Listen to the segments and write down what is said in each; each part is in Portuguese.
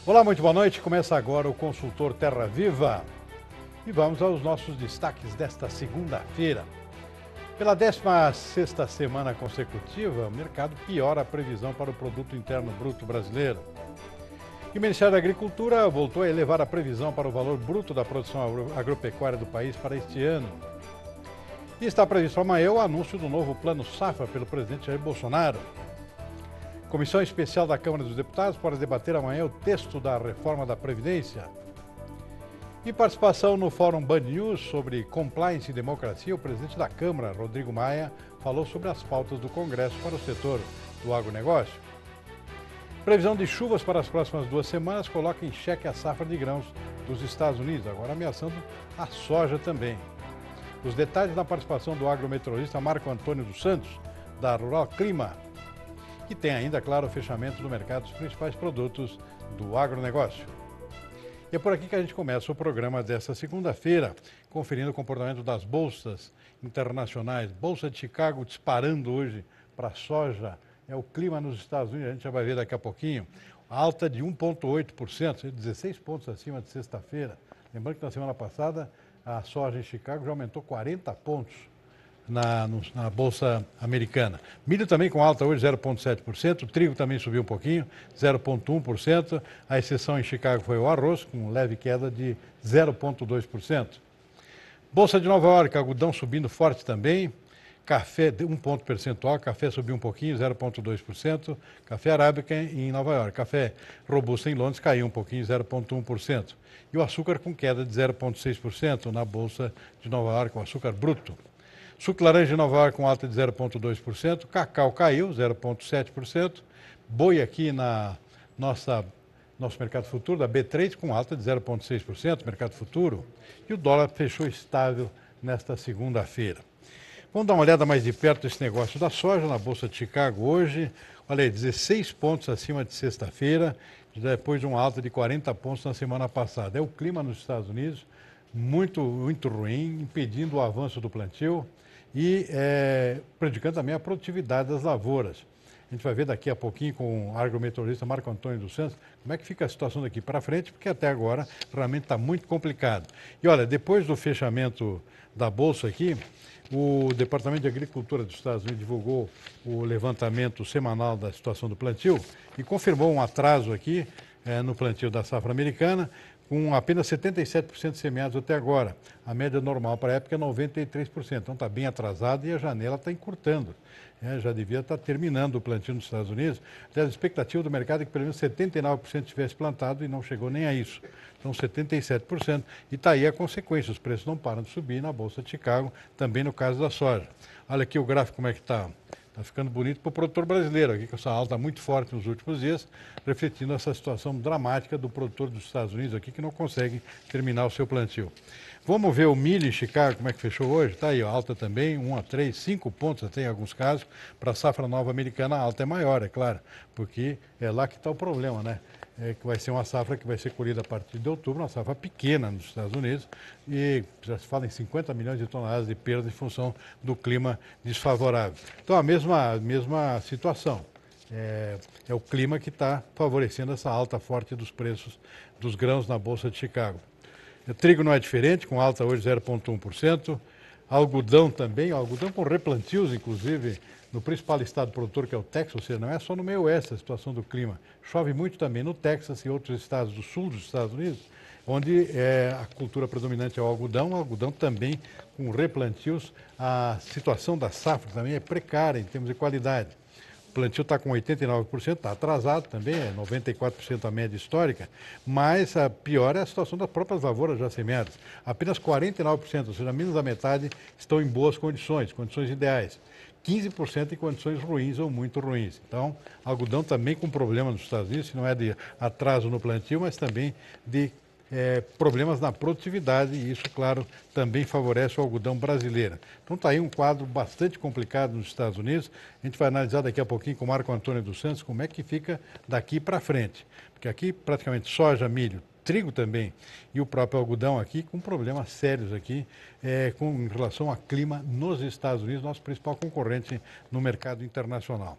Olá, muito boa noite. Começa agora o Consultor Terra Viva. E vamos aos nossos destaques desta segunda-feira. Pela 16ª semana consecutiva, o mercado piora a previsão para o Produto Interno Bruto brasileiro. E o Ministério da Agricultura voltou a elevar a previsão para o valor bruto da produção agropecuária do país para este ano. E está previsto amanhã o anúncio do novo Plano Safra pelo presidente Jair Bolsonaro. Comissão Especial da Câmara dos Deputados para debater amanhã o texto da reforma da Previdência. E participação no Fórum Band News sobre compliance e democracia, o presidente da Câmara, Rodrigo Maia, falou sobre as pautas do Congresso para o setor do agronegócio. Previsão de chuvas para as próximas 2 semanas coloca em xeque a safra de grãos dos Estados Unidos, agora ameaçando a soja também. Os detalhes da participação do agrometeorologista Marco Antônio dos Santos, da Rural Clima, que tem ainda, claro, o fechamento do mercado dos principais produtos do agronegócio. E é por aqui que a gente começa o programa desta segunda-feira, conferindo o comportamento das bolsas internacionais. Bolsa de Chicago disparando hoje para a soja, é o clima nos Estados Unidos, a gente já vai ver daqui a pouquinho. Alta de 1,8%, 16 pontos acima de sexta-feira. Lembrando que na semana passada a soja em Chicago já aumentou 40 pontos na Bolsa Americana. Milho também com alta hoje, 0,7%. O trigo também subiu um pouquinho, 0,1%. A exceção em Chicago foi o arroz, com leve queda de 0,2%. Bolsa de Nova York, algodão subindo forte também. Café, 1 ponto percentual, café subiu um pouquinho, 0,2%. Café arábica em Nova York. Café robusto em Londres caiu um pouquinho, 0,1%. E o açúcar com queda de 0,6% na Bolsa de Nova York, o açúcar bruto. Suco laranja de Nova York com alta de 0,2%. Cacau caiu, 0,7%. Boi aqui na nosso mercado futuro, da B3, com alta de 0,6%, mercado futuro. E o dólar fechou estável nesta segunda-feira. Vamos dar uma olhada mais de perto nesse negócio da soja na Bolsa de Chicago hoje. Olha aí, 16 pontos acima de sexta-feira, depois de uma alta de 40 pontos na semana passada. É o clima nos Estados Unidos muito ruim, impedindo o avanço do plantio e prejudicando também a produtividade das lavouras. A gente vai ver daqui a pouquinho com o agrometeorologista Marco Antônio dos Santos como é que fica a situação daqui para frente, porque até agora realmente está muito complicado. E olha, depois do fechamento da Bolsa aqui, o Departamento de Agricultura dos Estados Unidos divulgou o levantamento semanal da situação do plantio e confirmou um atraso aqui no plantio da safra americana, com apenas 77% semeados até agora. A média normal para a época é 93%, então está bem atrasado e a janela está encurtando. Já devia estar terminando o plantio nos Estados Unidos. A expectativa do mercado é que pelo menos 79% tivesse plantado e não chegou nem a isso. Então 77%. E está aí a consequência, os preços não param de subir na Bolsa de Chicago, também no caso da soja. Olha aqui o gráfico como é que está. Está ficando bonito para o produtor brasileiro, aqui com essa alta muito forte nos últimos dias, refletindo essa situação dramática do produtor dos Estados Unidos aqui, que não consegue terminar o seu plantio. Vamos ver o milho em Chicago, como é que fechou hoje? Está aí, alta também, 1 a 3, 5 pontos até em alguns casos. Para a safra nova americana, a alta é maior, é claro, porque é lá que está o problema, né? Que vai ser uma safra que vai ser colhida a partir de outubro, uma safra pequena nos Estados Unidos, e já se fala em 50 milhões de toneladas de perda em função do clima desfavorável. Então, a mesma situação. É o clima que está favorecendo essa alta forte dos preços dos grãos na Bolsa de Chicago. O trigo não é diferente, com alta hoje 0,1%. Algodão também, algodão com replantios, inclusive, no principal estado produtor, que é o Texas, ou seja, não é só no meio oeste a situação do clima. Chove muito também no Texas e outros estados do sul dos Estados Unidos, onde a cultura predominante é o algodão também com replantios. A situação da safra também é precária em termos de qualidade. O plantio está com 89%, está atrasado também, é 94% a média histórica, mas a pior é a situação das próprias lavouras já semeadas. Apenas 49%, ou seja, menos da metade, estão em boas condições ideais. 15% em condições ruins ou muito ruins. Então, algodão também com problema nos Estados Unidos, se não é de atraso no plantio, mas também de problemas na produtividade, e isso, claro, também favorece o algodão brasileiro. Então está aí um quadro bastante complicado nos Estados Unidos. A gente vai analisar daqui a pouquinho com o Marco Antônio dos Santos como é que fica daqui para frente. Porque aqui praticamente soja, milho, trigo também e o próprio algodão aqui com problemas sérios aqui em relação ao clima nos Estados Unidos, nosso principal concorrente no mercado internacional.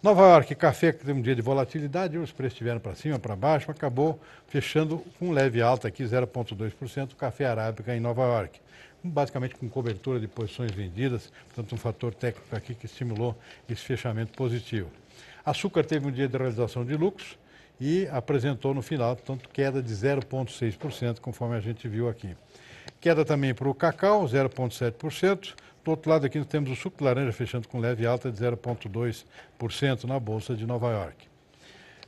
Nova York, café que teve um dia de volatilidade, os preços estiveram para cima, para baixo, acabou fechando com leve alta aqui, 0,2%, café arábica em Nova York. Basicamente com cobertura de posições vendidas, portanto um fator técnico aqui que estimulou esse fechamento positivo. Açúcar teve um dia de realização de lucros e apresentou no final, portanto, queda de 0,6%, conforme a gente viu aqui. Queda também para o cacau, 0,7%. Do outro lado aqui nós temos o suco de laranja fechando com leve alta de 0,2% na Bolsa de Nova York.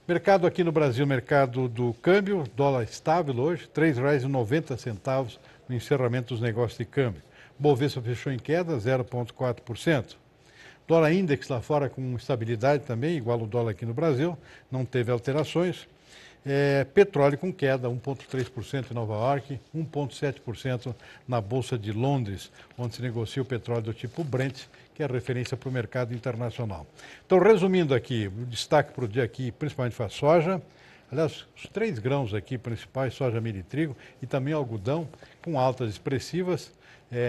Mercado aqui no Brasil, mercado do câmbio, dólar estável hoje, R$ 3,90 no encerramento dos negócios de câmbio. Bovespa fechou em queda, 0,4%. Dólar index lá fora com estabilidade também, igual o dólar aqui no Brasil, não teve alterações. Petróleo com queda, 1,3% em Nova York, 1,7% na Bolsa de Londres, onde se negocia o petróleo do tipo Brent, que é referência para o mercado internacional. Então, resumindo aqui, o destaque para o dia aqui, principalmente para a soja. Aliás, os 3 grãos aqui principais, soja, milho e trigo, e também algodão, com altas expressivas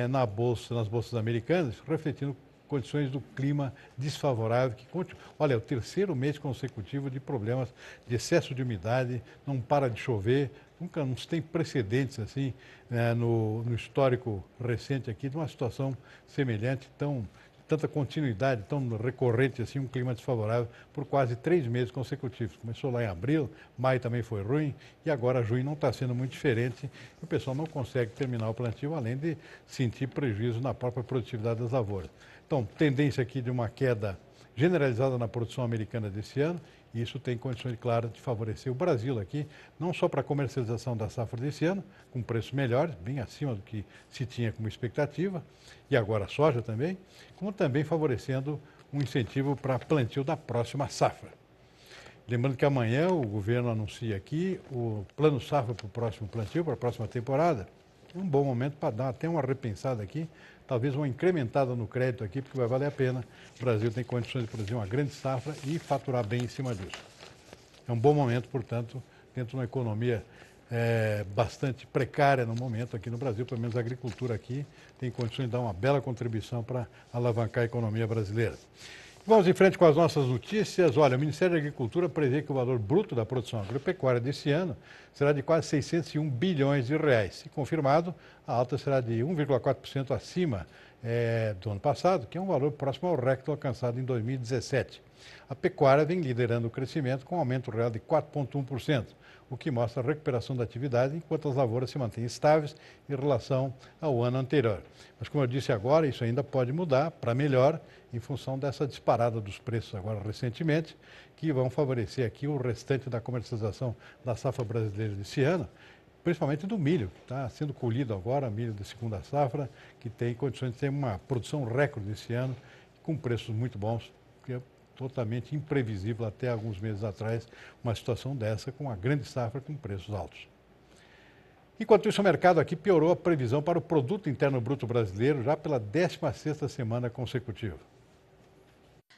nas bolsas americanas, refletindo condições do clima desfavorável, olha, é o 3º mês consecutivo de problemas de excesso de umidade, não para de chover, nunca não se tem precedentes assim no histórico recente aqui de uma situação semelhante, tanta continuidade, tão recorrente assim, um clima desfavorável por quase 3 meses consecutivos. Começou lá em abril, maio também foi ruim e agora junho não está sendo muito diferente. O pessoal não consegue terminar o plantio, além de sentir prejuízo na própria produtividade das lavouras. Então, tendência aqui de uma queda generalizada na produção americana desse ano, e isso tem condições, claro, de favorecer o Brasil aqui, não só para a comercialização da safra desse ano, com preços melhores, bem acima do que se tinha como expectativa, e agora a soja também, como também favorecendo um incentivo para plantio da próxima safra. Lembrando que amanhã o governo anuncia aqui o plano safra para o próximo plantio, para a próxima temporada. Um bom momento para dar até uma repensada aqui, talvez uma incrementada no crédito aqui, porque vai valer a pena. O Brasil tem condições de produzir uma grande safra e faturar bem em cima disso. É um bom momento, portanto, dentro de uma economia bastante precária no momento aqui no Brasil, pelo menos a agricultura aqui tem condições de dar uma bela contribuição para alavancar a economia brasileira. Vamos em frente com as nossas notícias. Olha, o Ministério da Agricultura prevê que o valor bruto da produção agropecuária desse ano será de quase 601 bilhões de reais. Se confirmado, a alta será de 1,4% acima do ano passado, que é um valor próximo ao recorde alcançado em 2017. A pecuária vem liderando o crescimento com um aumento real de 4,1%, o que mostra a recuperação da atividade, enquanto as lavouras se mantêm estáveis em relação ao ano anterior. Mas, como eu disse agora, isso ainda pode mudar para melhor em função dessa disparada dos preços agora recentemente, que vão favorecer aqui o restante da comercialização da safra brasileira desse ano, principalmente do milho, que está sendo colhido agora, milho de segunda safra, que tem condições de ter uma produção recorde esse ano, com preços muito bons, que é totalmente imprevisível até alguns meses atrás, uma situação dessa com uma grande safra com preços altos. Enquanto isso, o mercado aqui piorou a previsão para o Produto Interno Bruto brasileiro já pela 16ª semana consecutiva.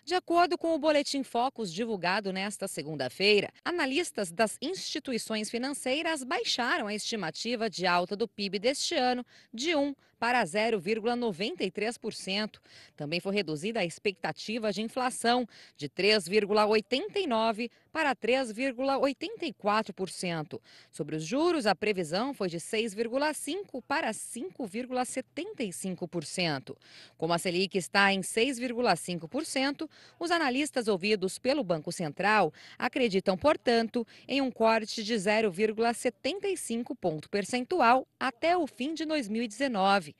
De acordo com o Boletim Focus divulgado nesta segunda-feira, analistas das instituições financeiras baixaram a estimativa de alta do PIB deste ano de 1 para 0,93%. Também foi reduzida a expectativa de inflação de 3,89% para 3,84%. Sobre os juros, a previsão foi de 6,5% para 5,75%. Como a Selic está em 6,5%, os analistas ouvidos pelo Banco Central acreditam, portanto, em um corte de 0,75 ponto percentual até o fim de 2019.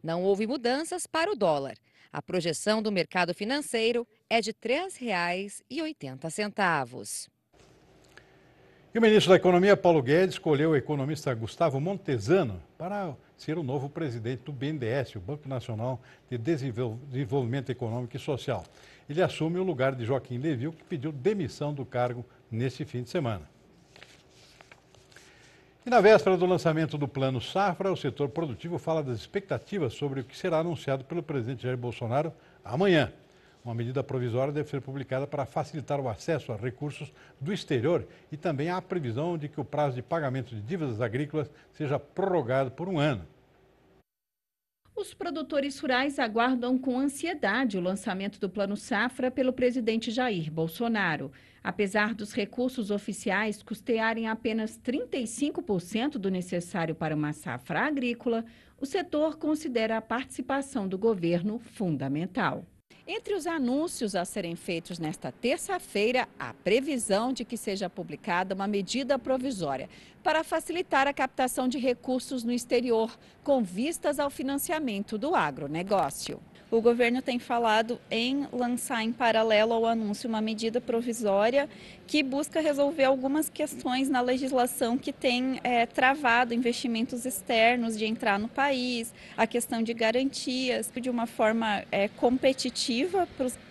Não houve mudanças para o dólar. A projeção do mercado financeiro é de R$ 3,80. E o ministro da Economia, Paulo Guedes, escolheu o economista Gustavo Montesano para ser o novo presidente do BNDES, o Banco Nacional de Desenvolvimento Econômico e Social. Ele assume o lugar de Joaquim Levy, que pediu demissão do cargo neste fim de semana. E na véspera do lançamento do Plano Safra, o setor produtivo fala das expectativas sobre o que será anunciado pelo presidente Jair Bolsonaro amanhã. Uma medida provisória deve ser publicada para facilitar o acesso a recursos do exterior e também há a previsão de que o prazo de pagamento de dívidas agrícolas seja prorrogado por um ano. O Os produtores rurais aguardam com ansiedade o lançamento do Plano Safra pelo presidente Jair Bolsonaro. Apesar dos recursos oficiais custearem apenas 35% do necessário para uma safra agrícola, o setor considera a participação do governo fundamental. Entre os anúncios a serem feitos nesta terça-feira, há previsão de que seja publicada uma medida provisória para facilitar a captação de recursos no exterior, com vistas ao financiamento do agronegócio. O governo tem falado em lançar em paralelo ao anúncio uma medida provisória que busca resolver algumas questões na legislação que tem travado investimentos externos de entrar no país, a questão de garantias de uma forma competitiva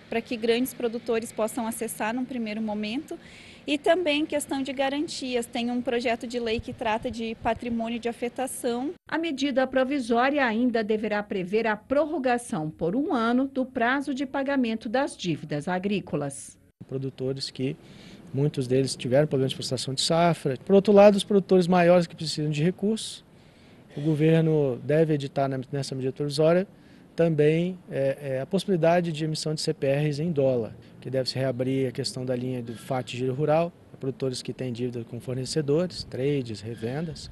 para que grandes produtores possam acessar num primeiro momento. E também questão de garantias. Tem um projeto de lei que trata de patrimônio de afetação. A medida provisória ainda deverá prever a prorrogação por 1 ano do prazo de pagamento das dívidas agrícolas. Produtores que muitos deles tiveram problemas de frustração de safra. Por outro lado, os produtores maiores que precisam de recursos, o governo deve editar nessa medida provisória também a possibilidade de emissão de CPRs em dólar, que deve se reabrir a questão da linha do FAT Giro Rural, produtores que têm dívida com fornecedores, trades, revendas,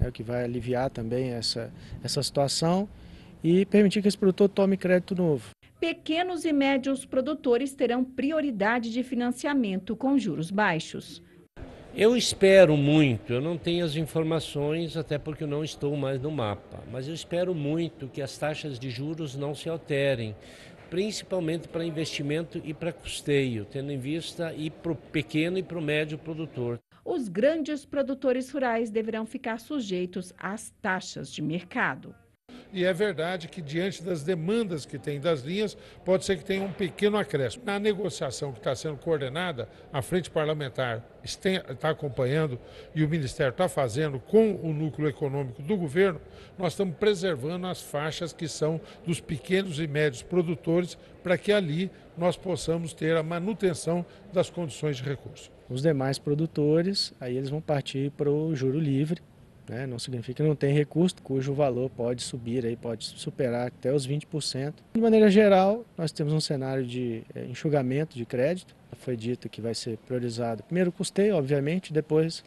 o que vai aliviar também essa situação e permitir que esse produtor tome crédito novo. Pequenos e médios produtores terão prioridade de financiamento com juros baixos. Eu espero muito, eu não tenho as informações, até porque eu não estou mais no mapa, mas eu espero muito que as taxas de juros não se alterem, principalmente para investimento e para custeio, tendo em vista ir para o pequeno e para o médio produtor. Os grandes produtores rurais deverão ficar sujeitos às taxas de mercado. E é verdade que, diante das demandas que tem das linhas, pode ser que tenha um pequeno acréscimo. Na negociação que está sendo coordenada, a Frente Parlamentar está acompanhando e o Ministério está fazendo com o núcleo econômico do governo, nós estamos preservando as faixas que são dos pequenos e médios produtores para que ali nós possamos ter a manutenção das condições de recurso. Os demais produtores, aí eles vão partir para o juro livre. Não significa que não tem recurso, cujo valor pode subir, pode superar até os 20%. De maneira geral, nós temos um cenário de enxugamento de crédito. Foi dito que vai ser priorizado primeiro o custeio, obviamente, depois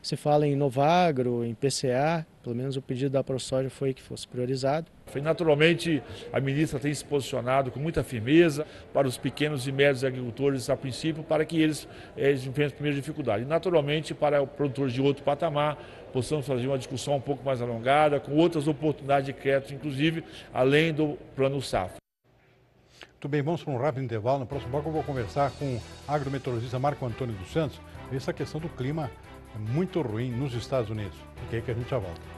se fala em Novagro, em PCA, pelo menos o pedido da ProSoja foi que fosse priorizado. Naturalmente, a ministra tem se posicionado com muita firmeza para os pequenos e médios agricultores, a princípio, para que eles enfrentem as primeiras dificuldades. E, naturalmente, para o produtor de outro patamar, possamos fazer uma discussão um pouco mais alongada, com outras oportunidades de crédito, inclusive, além do Plano Safra. Muito bem, vamos para um rápido intervalo. No próximo bloco eu vou conversar com o agrometeorologista Marco Antônio dos Santos, ver essa questão do clima é muito ruim nos Estados Unidos. Fique aí que a gente já volta.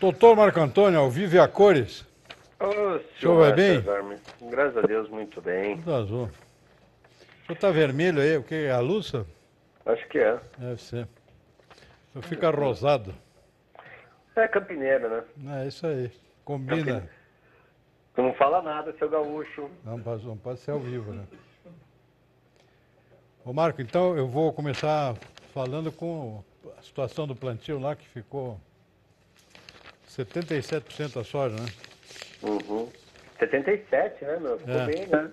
Doutor Marco Antônio, ao vivo e a cores. Ô, senhor vai bem? Graças a Deus, muito bem. Tudo azul. O senhor tá vermelho aí, o que? É a luz? Acho que é. Deve ser. Eu fico rosado. É campineiro, né? É isso aí. Combina. Tu não fala nada, seu gaúcho. Não pode ser ao vivo, né? Ô Marco, então eu vou começar falando com a situação do plantio lá, que ficou 77% da soja, né? Uhum. 77, né, meu? Ficou bem, né?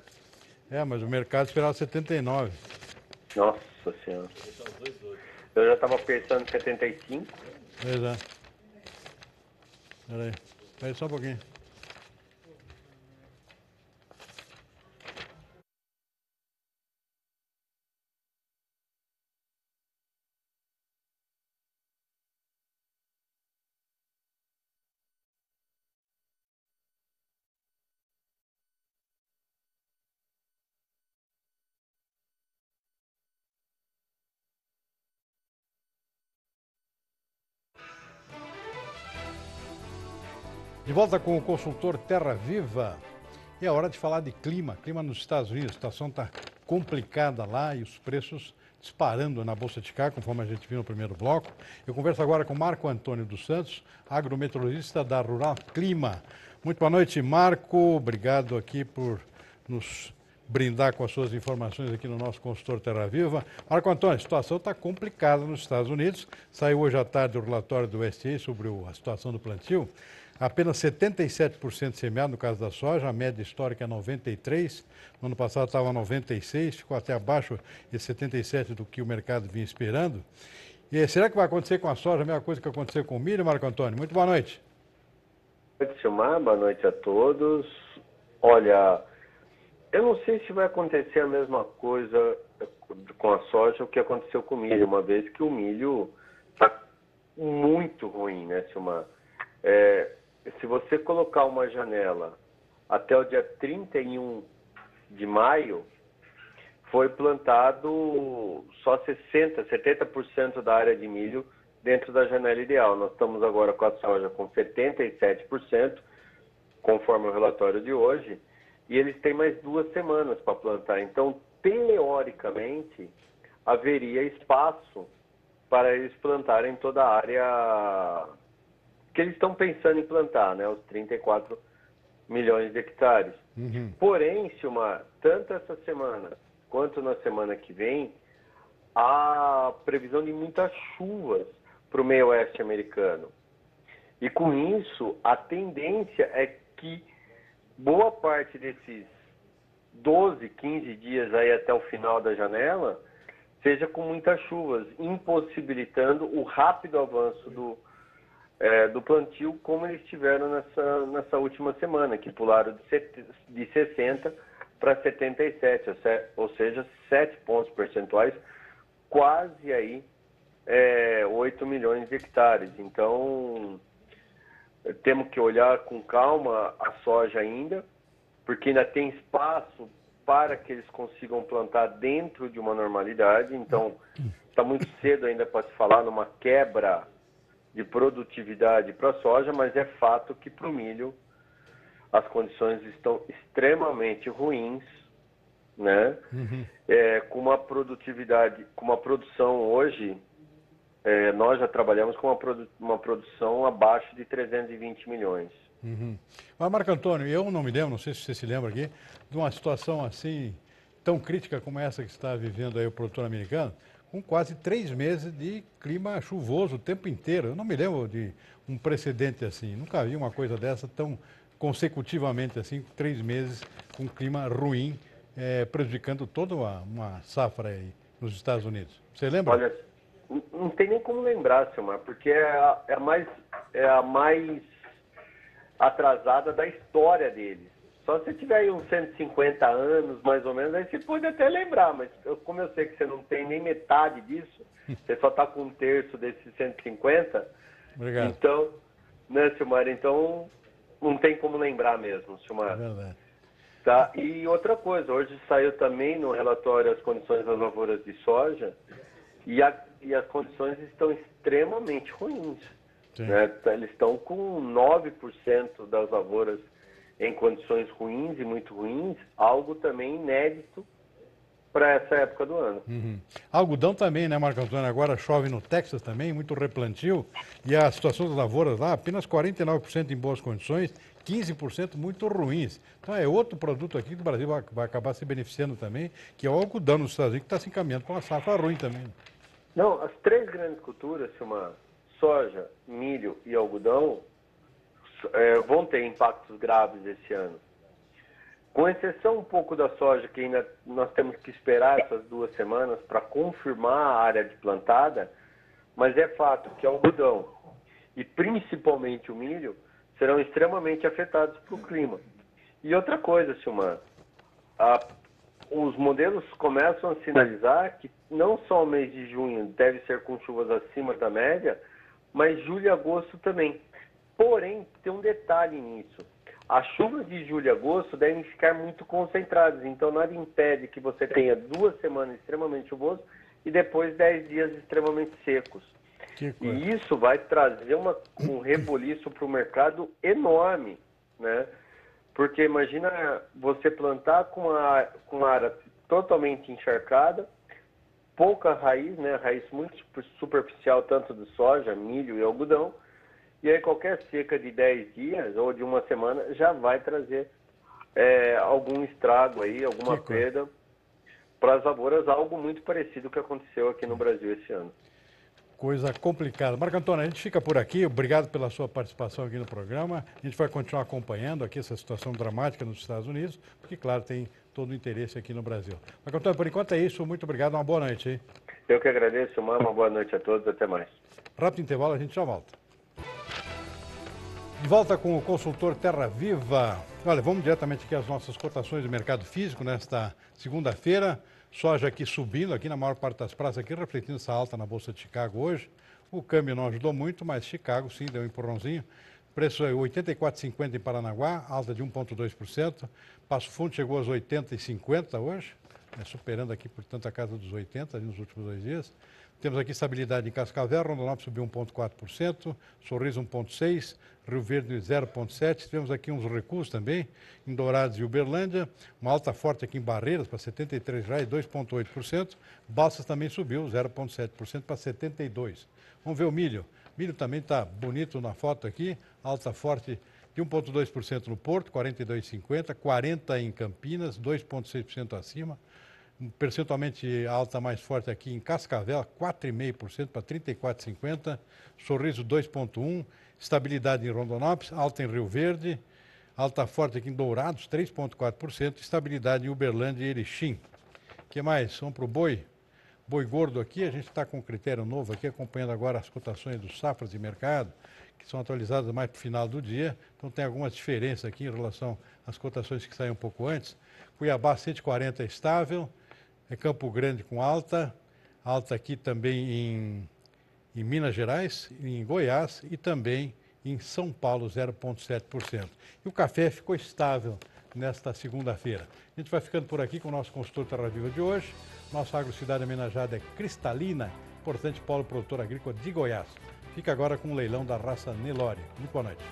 É, mas o mercado esperava 79. Nossa Senhora. Eu já estava pensando em 75. Pois é. Peraí. Espera só um pouquinho. De volta com o consultor Terra Viva. E é hora de falar de clima. Clima nos Estados Unidos. A situação está complicada lá e os preços disparando na Bolsa de Chicago, conforme a gente viu no primeiro bloco. Eu converso agora com Marco Antônio dos Santos, agrometeorologista da Rural Clima. Muito boa noite, Marco. Obrigado aqui por nos brindar com as suas informações aqui no nosso consultor Terra Viva. Marco Antônio, a situação está complicada nos Estados Unidos. Saiu hoje à tarde o relatório do USDA sobre a situação do plantio. Apenas 77% semeado no caso da soja, a média histórica é 93%, no ano passado estava 96%, ficou até abaixo de 77% do que o mercado vinha esperando. E será que vai acontecer com a soja a mesma coisa que aconteceu com o milho, Marco Antônio? Muito boa noite. Boa noite, Silmar. Boa noite a todos. Olha, eu não sei se vai acontecer a mesma coisa com a soja o que aconteceu com o milho, uma vez que o milho está muito ruim, né, Silmar? Se você colocar uma janela até o dia 31 de maio, foi plantado só 70% da área de milho dentro da janela ideal. Nós estamos agora com a soja com 77%, conforme o relatório de hoje, e eles têm mais 2 semanas para plantar. Então, teoricamente, haveria espaço para eles plantarem toda a área que eles estão pensando em plantar, né, os 34 milhões de hectares. Uhum. Porém, Silmar, tanto essa semana quanto na semana que vem, há previsão de muitas chuvas para o meio oeste americano. E com isso, a tendência é que boa parte desses 12, 15 dias aí até o final da janela seja com muitas chuvas, impossibilitando o rápido avanço do plantio, como eles tiveram nessa última semana, que pularam de 60 para 77, ou seja, 7 pontos percentuais, quase aí 8 milhões de hectares. Então, temos que olhar com calma a soja ainda, porque ainda tem espaço para que eles consigam plantar dentro de uma normalidade. Então, está muito cedo ainda para se falar numa quebra de produtividade para a soja, mas é fato que para o milho as condições estão extremamente ruins, né? Uhum. Com uma produtividade, com uma produção hoje, nós já trabalhamos com uma produção abaixo de 320 milhões. Uhum. Mas, Marco Antônio, eu não me lembro, não sei se você se lembra aqui, de uma situação assim, tão crítica como essa que está vivendo aí o produtor americano, com quase 3 meses de clima chuvoso o tempo inteiro. Eu não me lembro de um precedente assim, nunca vi uma coisa dessa tão consecutivamente assim, 3 meses com clima ruim, prejudicando toda uma safra aí nos Estados Unidos. Você lembra? Olha, não tem nem como lembrar, Silmar, porque é a mais atrasada da história deles. Só se tiver aí uns 150 anos, mais ou menos, aí você pode até lembrar, mas como eu sei que você não tem nem metade disso, você só está com 1/3 desses 150, Obrigado. Então, né, Silmar, então não tem como lembrar mesmo, Silmar. É verdade. Tá? E outra coisa, hoje saiu também no relatório as condições das lavouras de soja, e as condições estão extremamente ruins. Né? Eles estão com 9% das lavouras em condições ruins e muito ruins, algo também inédito para essa época do ano. Uhum. Algodão também, né, Marco Antônio? Agora chove no Texas também, muito replantio, e a situação das lavouras lá, apenas 49% em boas condições, 15% muito ruins. Então é outro produto aqui que o Brasil vai acabar se beneficiando também, que é o algodão nos Estados Unidos, que está se encaminhando para uma safra ruim também. Não, as 3 grandes culturas, Silmar, soja, milho e algodão, vão ter impactos graves esse ano. Com exceção um pouco da soja, que ainda nós temos que esperar essas 2 semanas para confirmar a área de plantada, mas é fato que o algodão e principalmente o milho serão extremamente afetados pelo clima. E outra coisa, Silmar, os modelos começam a sinalizar que não só o mês de junho deve ser com chuvas acima da média, mas julho e agosto também. Porém, tem um detalhe nisso. As chuvas de julho e agosto devem ficar muito concentradas, então nada impede que você tenha 2 semanas extremamente chuvosas e depois 10 dias extremamente secos. E isso vai trazer um reboliço para o mercado enorme, né? Porque imagina você plantar com a área totalmente encharcada, pouca raiz, né? Raiz muito superficial, tanto de soja, milho e algodão. E aí qualquer seca de 10 dias ou de uma semana já vai trazer algum estrago aí, alguma perda para as lavouras, algo muito parecido que aconteceu aqui no Brasil esse ano. Coisa complicada. Marco Antônio, a gente fica por aqui. Obrigado pela sua participação aqui no programa. A gente vai continuar acompanhando aqui essa situação dramática nos Estados Unidos, porque, claro, tem todo o interesse aqui no Brasil. Marco Antônio, por enquanto é isso. Muito obrigado. Uma boa noite, hein? Eu que agradeço, uma boa noite a todos. Até mais. Rápido intervalo, a gente já volta. De volta com o consultor Terra Viva. Olha, vamos diretamente aqui às nossas cotações de mercado físico nesta segunda-feira. Soja aqui subindo, aqui na maior parte das praças, aqui refletindo essa alta na Bolsa de Chicago hoje. O câmbio não ajudou muito, mas Chicago sim deu um empurrãozinho. Preço é 84,50 em Paranaguá, alta de 1,2%. Passo Fundo chegou aos 80,50 hoje, superando aqui, portanto, a casa dos 80 nos últimos 2 dias. Temos aqui estabilidade em Cascavel, Rondonópolis subiu 1,4%, Sorriso 1,6%, Rio Verde 0,7%. Tivemos aqui uns recuos também, em Dourados e Uberlândia, uma alta forte aqui em Barreiras para R$ 73,00, 2,8%. Balsas também subiu 0,7% para 72. Vamos ver o milho. Milho também está bonito na foto aqui, alta forte de 1,2% no Porto, 42,50, 40 em Campinas, 2,6% acima. Percentualmente alta mais forte aqui em Cascavel, 4,5% para 34,50. Sorriso 2,1%. Estabilidade em Rondonópolis, alta em Rio Verde, alta forte aqui em Dourados, 3,4%. Estabilidade em Uberlândia e Erechim. O que mais? Vamos para o boi. Boi gordo aqui, a gente está com um critério novo aqui, acompanhando agora as cotações dos safras de mercado, que são atualizadas mais para o final do dia. Então tem algumas diferenças aqui em relação às cotações que saíram um pouco antes. Cuiabá 140 estável. Campo Grande com alta aqui também em Minas Gerais, em Goiás e também em São Paulo, 0,7%. E o café ficou estável nesta segunda-feira. A gente vai ficando por aqui com o nosso consultor Terra Viva de hoje. Nossa agrocidade homenageada é Cristalina, importante polo produtor agrícola de Goiás. Fica agora com o leilão da raça Nelore. Muito boa noite.